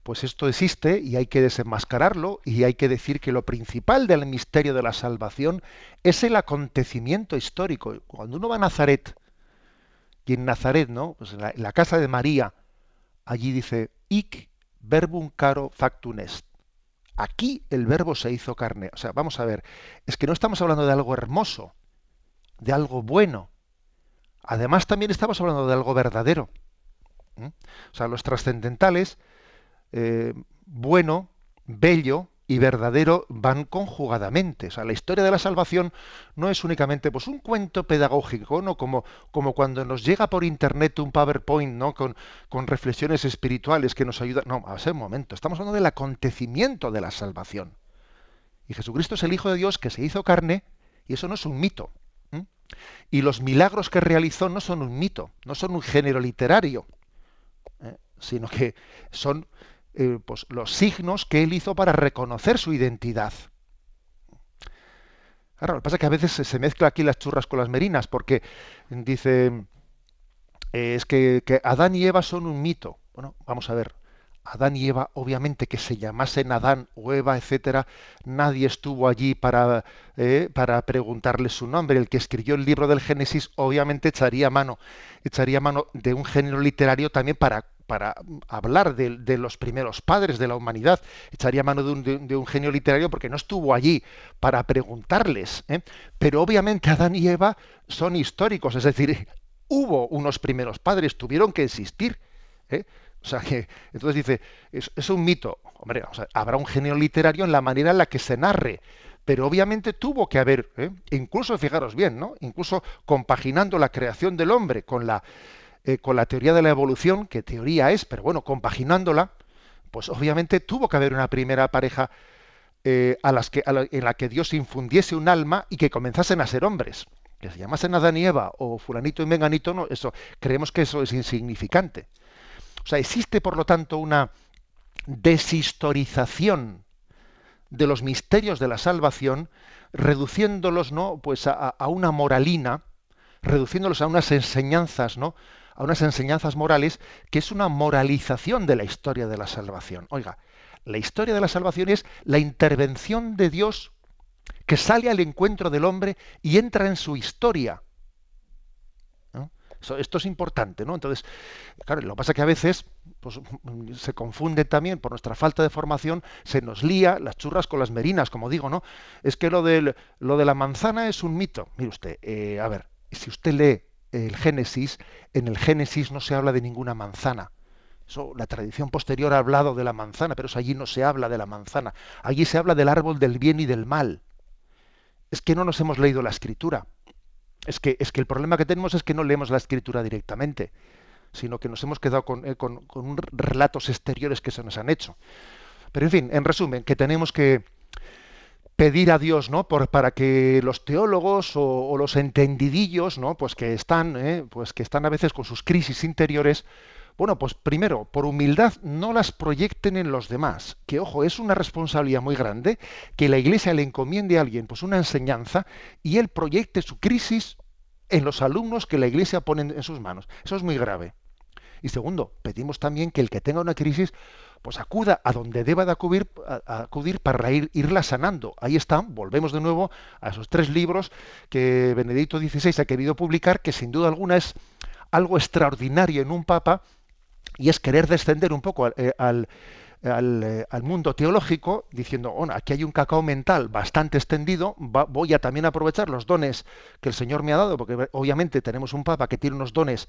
C: pues esto existe y hay que desenmascararlo, y hay que decir que lo principal del misterio de la salvación es el acontecimiento histórico. Cuando uno va a Nazaret, y en Nazaret, ¿no?, pues en la casa de María, allí dice, hic verbum caro factum est. Aquí el verbo se hizo carne. O sea, vamos a ver, es que no estamos hablando de algo hermoso, de algo bueno. Además, también estamos hablando de algo verdadero. O sea, los trascendentales, bueno, bello y verdadero van conjugadamente. O sea, la historia de la salvación no es únicamente pues un cuento pedagógico, ¿no? Como cuando nos llega por internet un PowerPoint, ¿no?, con reflexiones espirituales que nos ayudan. No, a ver un momento, estamos hablando del acontecimiento de la salvación. Y Jesucristo es el Hijo de Dios que se hizo carne, y eso no es un mito. Y los milagros que realizó no son un mito, no son un género literario, sino que son pues los signos que él hizo para reconocer su identidad. Claro, lo que pasa es que a veces se mezcla aquí las churras con las merinas, porque dice es que Adán y Eva son un mito. Bueno, vamos a ver. Adán y Eva, obviamente que se llamasen Adán o Eva, etcétera, nadie estuvo allí para preguntarles su nombre. El que escribió el libro del Génesis obviamente echaría mano de un género literario también para hablar de los primeros padres de la humanidad. Echaría mano de un genio literario porque no estuvo allí para preguntarles. Pero obviamente Adán y Eva son históricos, es decir, hubo unos primeros padres, tuvieron que existir. O sea que, entonces dice, es un mito. Hombre, o sea, habrá un genio literario en la manera en la que se narre, pero obviamente tuvo que haber, incluso, fijaros bien, ¿no?, incluso compaginando la creación del hombre con la teoría de la evolución, que teoría es, pero bueno, compaginándola, pues obviamente tuvo que haber una primera pareja en la que Dios infundiese un alma y que comenzasen a ser hombres. Que se llamasen Adán y Eva o fulanito y menganito, no, eso, creemos que eso es insignificante. O sea, existe, por lo tanto, una deshistorización de los misterios de la salvación, reduciéndolos, ¿no?, pues a una moralina, reduciéndolos a unas enseñanzas, ¿no?, a unas enseñanzas morales, que es una moralización de la historia de la salvación. Oiga, la historia de la salvación es la intervención de Dios que sale al encuentro del hombre y entra en su historia. Esto es importante, ¿no? Entonces, claro, lo que pasa es que a veces pues, se confunde también, por nuestra falta de formación, se nos lía las churras con las merinas, como digo, ¿no? Es que lo de la manzana es un mito. Mire usted, a ver, si usted lee el Génesis, en el Génesis no se habla de ninguna manzana. Eso, la tradición posterior ha hablado de la manzana, pero eso allí no se habla de la manzana. Allí se habla del árbol del bien y del mal. Es que no nos hemos leído la Escritura. Es que el problema que tenemos es que no leemos la Escritura directamente, sino que nos hemos quedado con relatos exteriores que se nos han hecho. Pero en fin, en resumen, que tenemos que pedir a Dios, ¿no? Para que los teólogos o los entendidillos, ¿no? Pues que están a veces con sus crisis interiores, bueno, pues primero, por humildad, no las proyecten en los demás. Que ojo, es una responsabilidad muy grande que la Iglesia le encomiende a alguien, pues una enseñanza, y él proyecte su crisis en los alumnos que la Iglesia pone en sus manos. Eso es muy grave. Y segundo, pedimos también que el que tenga una crisis, pues acuda a donde deba de acudir para irla sanando. Ahí están, volvemos de nuevo a esos 3 libros que Benedicto XVI ha querido publicar, que sin duda alguna es algo extraordinario en un papa, y es querer descender un poco al mundo teológico, diciendo, bueno, aquí hay un cacao mental bastante extendido, voy a también aprovechar los dones que el Señor me ha dado, porque obviamente tenemos un papa que tiene unos dones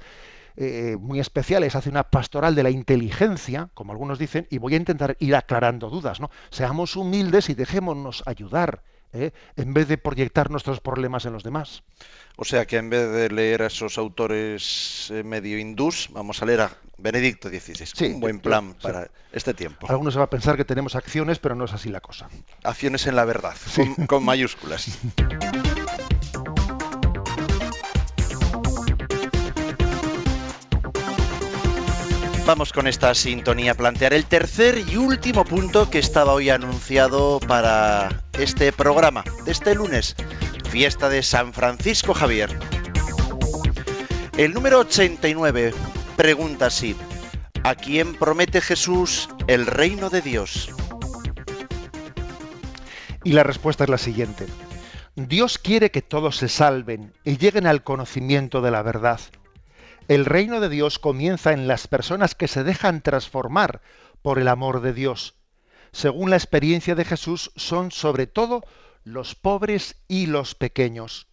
C: muy especiales, hace una pastoral de la inteligencia, como algunos dicen, y voy a intentar ir aclarando dudas, ¿no? Seamos humildes y dejémonos ayudar, en vez de proyectar nuestros problemas en los demás.
B: O sea que en vez de leer a esos autores medio hindús, vamos a leer a Benedicto XVI.
C: Sí,
B: un buen plan para
C: sí.
B: este tiempo.
C: Algunos se va a pensar que tenemos acciones, pero no es así la cosa.
B: Acciones en la verdad,
C: Sí.
B: con mayúsculas. Vamos con esta sintonía a plantear el tercer y último punto que estaba hoy anunciado para este programa de este lunes, fiesta de San Francisco Javier. El número 89 pregunta así: ¿a quién promete Jesús el reino de Dios?
C: Y la respuesta es la siguiente. Dios quiere que todos se salven y lleguen al conocimiento de la verdad. El reino de Dios comienza en las personas que se dejan transformar por el amor de Dios. Según la experiencia de Jesús, son sobre todo los pobres y los pequeños.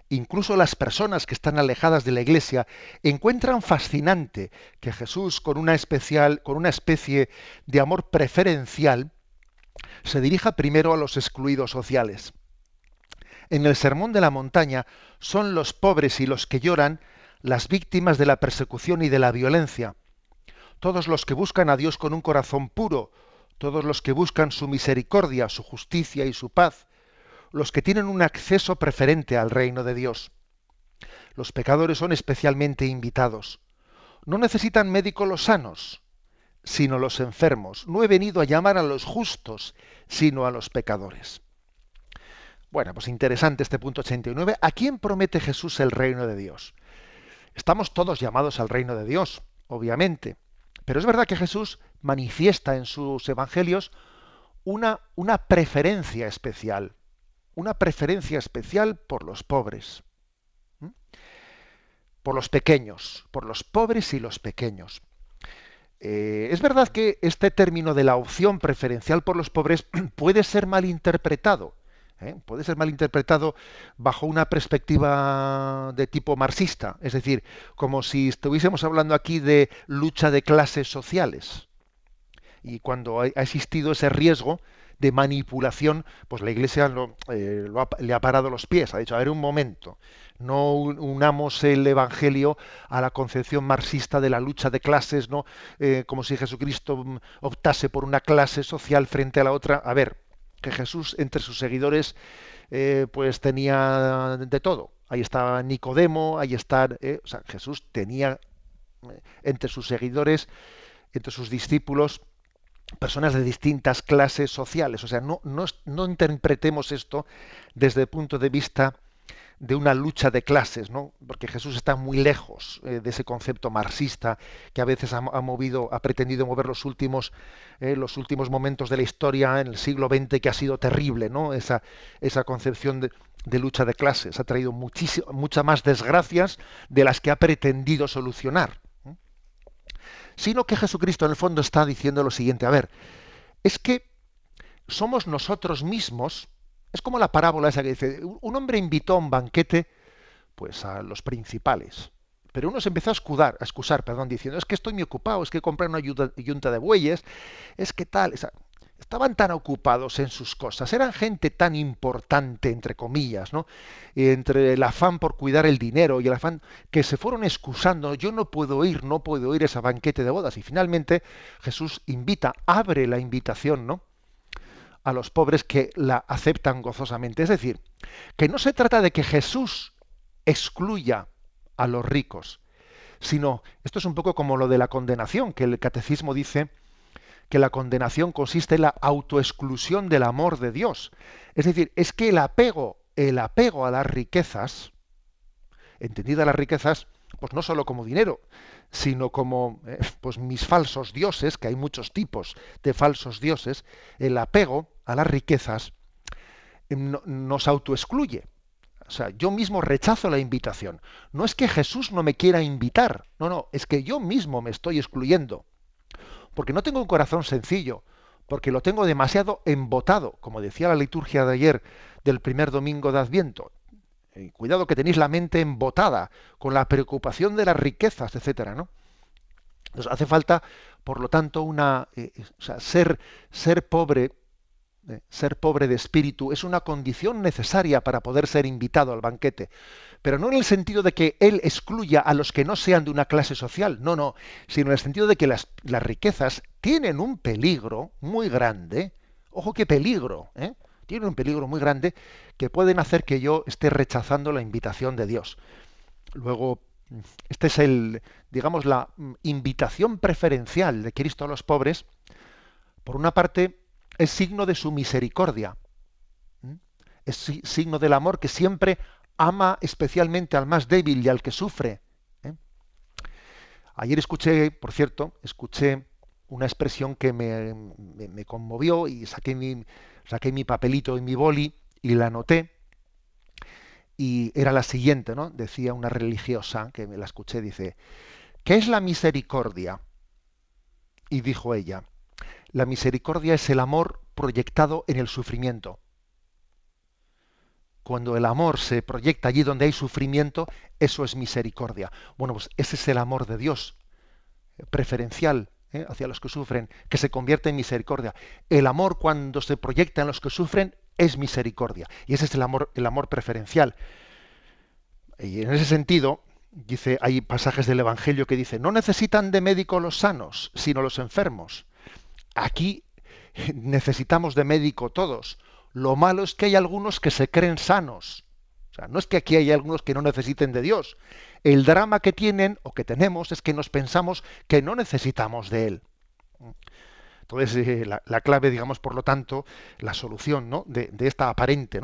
C: Incluso las personas que están alejadas de la Iglesia encuentran fascinante que Jesús, con una especie de amor preferencial, se dirija primero a los excluidos sociales. En el Sermón de la Montaña son los pobres y los que lloran las víctimas de la persecución y de la violencia. Todos los que buscan a Dios con un corazón puro, todos los que buscan su misericordia, su justicia y su paz, los que tienen un acceso preferente al reino de Dios. Los pecadores son especialmente invitados. No necesitan médicos los sanos, sino los enfermos. No he venido a llamar a los justos, sino a los pecadores. Bueno, pues interesante este punto 89. ¿A quién promete Jesús el reino de Dios? Estamos todos llamados al reino de Dios, obviamente. Pero es verdad que Jesús manifiesta en sus evangelios una preferencia especial. Una preferencia especial por los pobres. Por los pequeños. Por los pobres y los pequeños. Es verdad que este término de la opción preferencial por los pobres puede ser malinterpretado. Puede ser malinterpretado bajo una perspectiva de tipo marxista, es decir, como si estuviésemos hablando aquí de lucha de clases sociales. Y cuando ha existido ese riesgo de manipulación, pues la Iglesia le ha parado los pies, ha dicho, a ver, un momento, no unamos el Evangelio a la concepción marxista de la lucha de clases, ¿no? Como si Jesucristo optase por una clase social frente a la otra. A ver, que Jesús entre sus seguidores pues tenía de todo. Ahí está Nicodemo, ahí está... o sea, Jesús tenía entre sus seguidores, entre sus discípulos, personas de distintas clases sociales. O sea, no interpretemos esto desde el punto de vista de una lucha de clases, ¿no? Porque Jesús está muy lejos de ese concepto marxista que a veces ha pretendido mover los últimos momentos de la historia en el siglo XX, que ha sido terrible, ¿no? Esa concepción de lucha de clases ha traído muchas más desgracias de las que ha pretendido solucionar. Sino que Jesucristo en el fondo está diciendo lo siguiente: a ver, es que somos nosotros mismos. Es como la parábola esa que dice, un hombre invitó a un banquete pues a los principales. Pero uno se empezó a excusar, diciendo, es que estoy muy ocupado, es que compré una yunta de bueyes, es que tal. Estaban tan ocupados en sus cosas, eran gente tan importante, entre comillas, ¿no? Entre el afán por cuidar el dinero y el afán que se fueron excusando, yo no puedo ir a ese banquete de bodas. Y finalmente Jesús abre la invitación, ¿no?, a los pobres, que la aceptan gozosamente. Es decir, que no se trata de que Jesús excluya a los ricos, sino, esto es un poco como lo de la condenación, que el catecismo dice que la condenación consiste en la autoexclusión del amor de Dios. Es decir, es que el apego a las riquezas, entendida las riquezas, pues no solo como dinero, sino como pues mis falsos dioses, que hay muchos tipos de falsos dioses, el apego a las riquezas nos autoexcluye. O sea, yo mismo rechazo la invitación. No es que Jesús no me quiera invitar, no, es que yo mismo me estoy excluyendo. Porque no tengo un corazón sencillo, porque lo tengo demasiado embotado, como decía la liturgia de ayer del primer domingo de Adviento. Cuidado, que tenéis la mente embotada con la preocupación de las riquezas, etcétera, ¿no? Entonces hace falta, por lo tanto, ser pobre de espíritu es una condición necesaria para poder ser invitado al banquete, pero no en el sentido de que él excluya a los que no sean de una clase social, no, sino en el sentido de que las riquezas tienen un peligro muy grande. Ojo, qué peligro, tienen un peligro muy grande, que pueden hacer que yo esté rechazando la invitación de Dios. Luego, este es la invitación preferencial de Cristo a los pobres. Por una parte, es signo de su misericordia, es signo del amor que siempre ama especialmente al más débil y al que sufre. Ayer escuché una expresión que me conmovió, y saqué mi papelito y mi boli y la anoté, y era la siguiente, ¿no? Decía una religiosa, que me la escuché, dice, ¿qué es la misericordia? Y dijo ella, la misericordia es el amor proyectado en el sufrimiento. Cuando el amor se proyecta allí donde hay sufrimiento, eso es misericordia. Bueno, pues ese es el amor de Dios, preferencial, hacia los que sufren, que se convierte en misericordia. El amor, cuando se proyecta en los que sufren, es misericordia. Y ese es el amor preferencial. Y en ese sentido, dice, hay pasajes del Evangelio que dicen, no necesitan de médico los sanos, sino los enfermos. Aquí necesitamos de médico todos. Lo malo es que hay algunos que se creen sanos. O sea, no es que aquí hay algunos que no necesiten de Dios. El drama que tienen o que tenemos es que nos pensamos que no necesitamos de Él. Entonces, la clave, digamos, por lo tanto, la solución, ¿no?, de esta aparente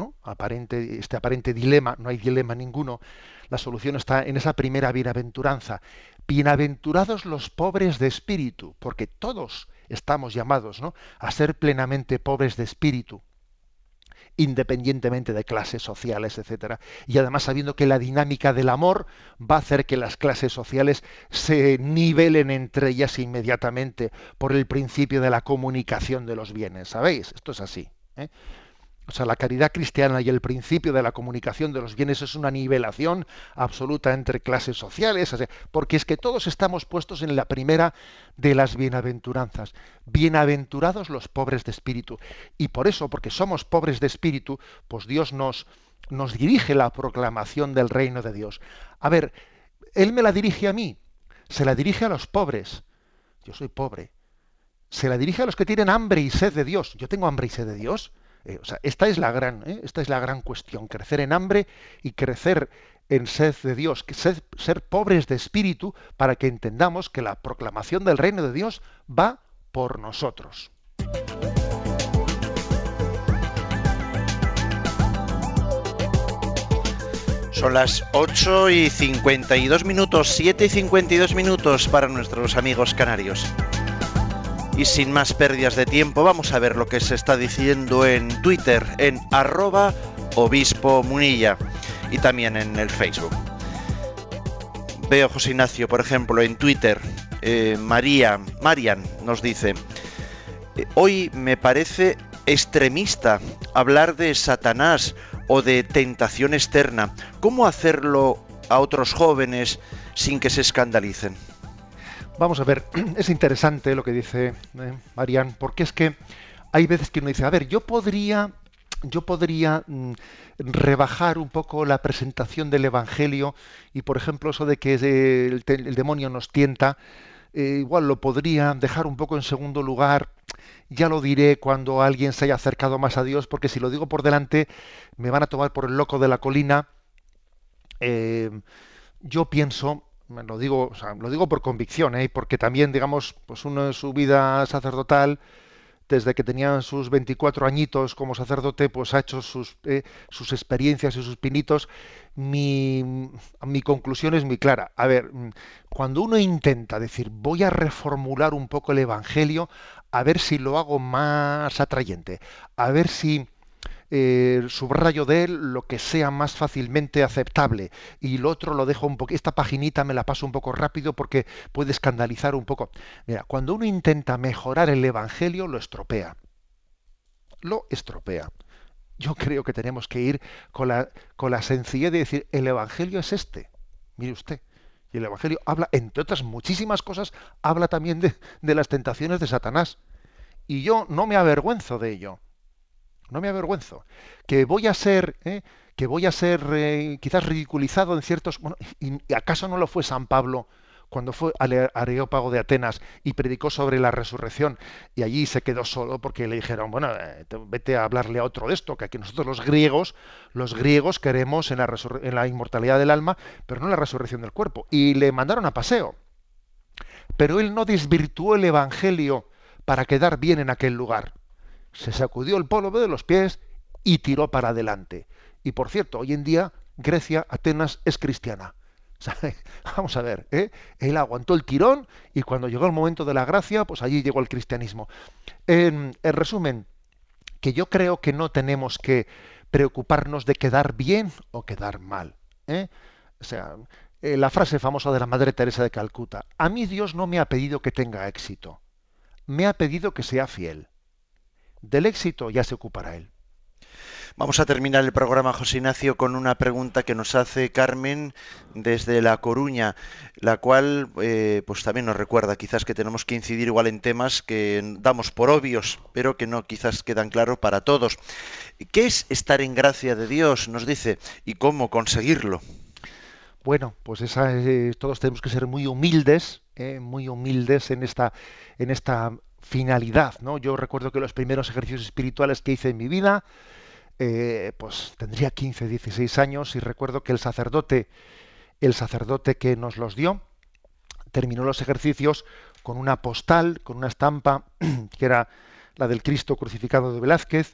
C: dilema, no hay dilema ninguno, la solución está en esa primera bienaventuranza. Bienaventurados los pobres de espíritu, porque todos estamos llamados, ¿no?, a ser plenamente pobres de espíritu, independientemente de clases sociales, etcétera, y además sabiendo que la dinámica del amor va a hacer que las clases sociales se nivelen entre ellas inmediatamente por el principio de la comunicación de los bienes. ¿Sabéis? Esto es así, O sea, la caridad cristiana y el principio de la comunicación de los bienes es una nivelación absoluta entre clases sociales, o sea, porque es que todos estamos puestos en la primera de las bienaventuranzas. Bienaventurados los pobres de espíritu. Y por eso, porque somos pobres de espíritu, pues Dios nos dirige la proclamación del reino de Dios. A ver, Él me la dirige a mí, se la dirige a los pobres. Yo soy pobre. Se la dirige a los que tienen hambre y sed de Dios. Yo tengo hambre y sed de Dios. O sea, esta es la gran cuestión, crecer en hambre y crecer en sed de Dios, ser pobres de espíritu, para que entendamos que la proclamación del reino de Dios va por nosotros.
B: Son las 8:52, 7:52 para nuestros amigos canarios. Y sin más pérdidas de tiempo, vamos a ver lo que se está diciendo en Twitter, en @obispo Munilla, y también en el Facebook. Veo José Ignacio, por ejemplo, en Twitter. Marian nos dice, hoy me parece extremista hablar de Satanás o de tentación externa. ¿Cómo hacerlo a otros jóvenes sin que se escandalicen?
C: Vamos a ver, es interesante lo que dice Marian, porque es que hay veces que uno dice, a ver, yo podría rebajar un poco la presentación del Evangelio y, por ejemplo, eso de que el demonio nos tienta, igual lo podría dejar un poco en segundo lugar. Ya lo diré cuando alguien se haya acercado más a Dios, porque si lo digo por delante me van a tomar por el loco de la colina. Eh, yo pienso, lo digo, o sea, lo digo por convicción, porque también, digamos, pues uno en su vida sacerdotal, desde que tenía sus 24 añitos como sacerdote, pues ha hecho sus experiencias y sus pinitos. Mi conclusión es muy clara. A ver, cuando uno intenta decir, voy a reformular un poco el Evangelio, a ver si lo hago más atrayente, a ver si subrayo de él lo que sea más fácilmente aceptable y lo otro lo dejo un poco, esta paginita me la paso un poco rápido porque puede escandalizar un poco. Mira, cuando uno intenta mejorar el Evangelio, lo estropea. Lo estropea. Yo creo que tenemos que ir con la sencillez de decir, el Evangelio es este. Mire usted. Y el Evangelio habla, entre otras muchísimas cosas, habla también de las tentaciones de Satanás. Y yo no me avergüenzo de ello. No me avergüenzo. Que voy a ser quizás ridiculizado en ciertos. Bueno, ¿y acaso no lo fue San Pablo cuando fue al Areópago de Atenas y predicó sobre la resurrección y allí se quedó solo porque le dijeron, bueno, vete a hablarle a otro de esto, que aquí nosotros los griegos queremos en la inmortalidad del alma, pero no en la resurrección del cuerpo. Y le mandaron a paseo. Pero él no desvirtuó el Evangelio para quedar bien en aquel lugar. Se sacudió el polvo de los pies y tiró para adelante. Y por cierto, hoy en día Grecia, Atenas, es cristiana. O sea, vamos a ver, él aguantó el tirón y cuando llegó el momento de la gracia, pues allí llegó el cristianismo. En resumen, que yo creo que no tenemos que preocuparnos de quedar bien o quedar mal. O sea, la frase famosa de la Madre Teresa de Calcuta, a mí Dios no me ha pedido que tenga éxito, me ha pedido que sea fiel. Del éxito ya se ocupará él.
B: Vamos a terminar el programa, José Ignacio, con una pregunta que nos hace Carmen desde La Coruña, la cual pues también nos recuerda quizás que tenemos que incidir igual en temas que damos por obvios, pero que no quizás quedan claros para todos. ¿Qué es estar en gracia de Dios? Nos dice, y cómo conseguirlo.
C: Bueno, pues todos tenemos que ser muy humildes en esta finalidad, ¿no? Yo recuerdo que los primeros ejercicios espirituales que hice en mi vida, pues tendría 15, 16 años y recuerdo que el sacerdote que nos los dio terminó los ejercicios con una postal, con una estampa que era la del Cristo crucificado de Velázquez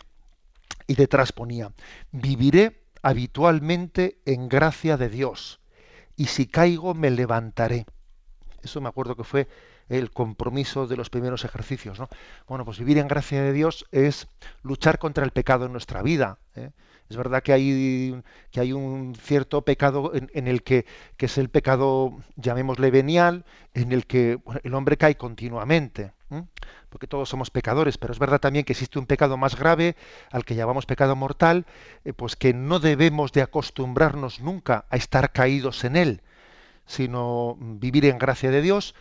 C: y detrás ponía: viviré habitualmente en gracia de Dios y si caigo me levantaré. Eso me acuerdo que fue el compromiso de los primeros ejercicios, ¿no? Bueno, pues vivir en gracia de Dios es luchar contra el pecado en nuestra vida, ¿eh? Es verdad que hay un cierto pecado en el que es el pecado, llamémosle venial, en el que bueno, el hombre cae continuamente, porque todos somos pecadores, pero es verdad también que existe un pecado más grave, al que llamamos pecado mortal, pues que no debemos de acostumbrarnos nunca a estar caídos en él, sino vivir en gracia de Dios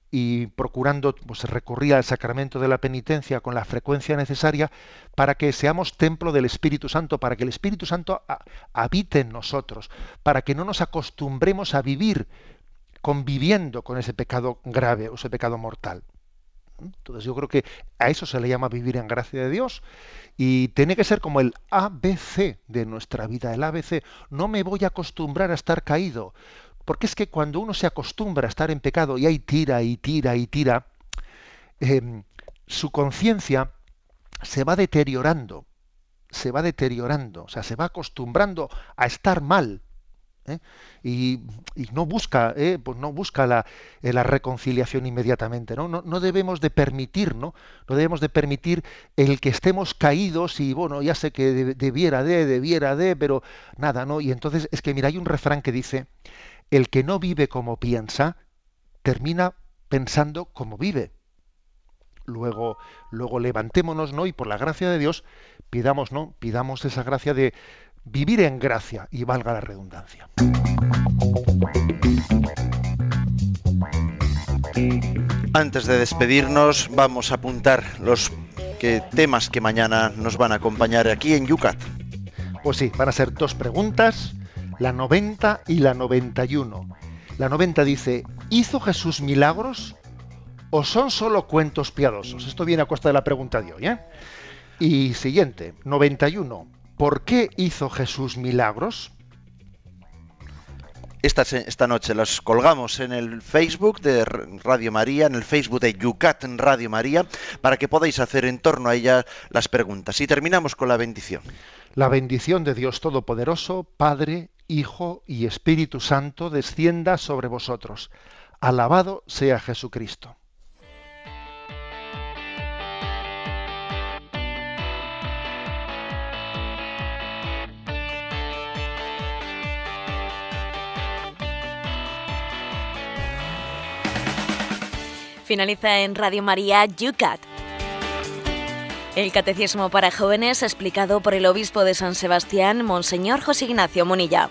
C: y procurando pues, recurrir al sacramento de la penitencia con la frecuencia necesaria para que seamos templo del Espíritu Santo, para que el Espíritu Santo habite en nosotros, para que no nos acostumbremos a vivir conviviendo con ese pecado grave o ese pecado mortal. Entonces yo creo que a eso se le llama vivir en gracia de Dios y tiene que ser como el ABC de nuestra vida, el ABC. No me voy a acostumbrar a estar caído, porque es que cuando uno se acostumbra a estar en pecado y ahí tira y tira y tira, su conciencia se va deteriorando, o sea, se va acostumbrando a estar mal. ¿eh? Y no busca la reconciliación inmediatamente, ¿no? No debemos de permitir, ¿no? No debemos de permitir el que estemos caídos y bueno, ya sé que debiera de, pero nada, ¿no? Y entonces es que mira, hay un refrán que dice: el que no vive como piensa, termina pensando como vive. Luego levantémonos, ¿no? Y por la gracia de Dios pidamos, ¿no? Pidamos esa gracia vivir en gracia, y valga la redundancia.
B: Antes de despedirnos, vamos a apuntar los temas que mañana nos van a acompañar aquí en Yucat.
C: Pues sí, van a ser 2 preguntas, la 90 y la 91. La 90 dice, ¿hizo Jesús milagros o son solo cuentos piadosos? Esto viene a cuesta de la pregunta de hoy, ¿eh? Y siguiente, 91. ¿Por qué hizo Jesús milagros?
B: Esta noche las colgamos en el Facebook de Radio María, en el Facebook de Yucat en Radio María, para que podáis hacer en torno a ella las preguntas. Y terminamos con la bendición.
C: La bendición de Dios Todopoderoso, Padre, Hijo y Espíritu Santo, descienda sobre vosotros. Alabado sea Jesucristo.
A: Finaliza en Radio María Yucat, el catecismo para jóvenes explicado por el obispo de San Sebastián, Monseñor José Ignacio Munilla.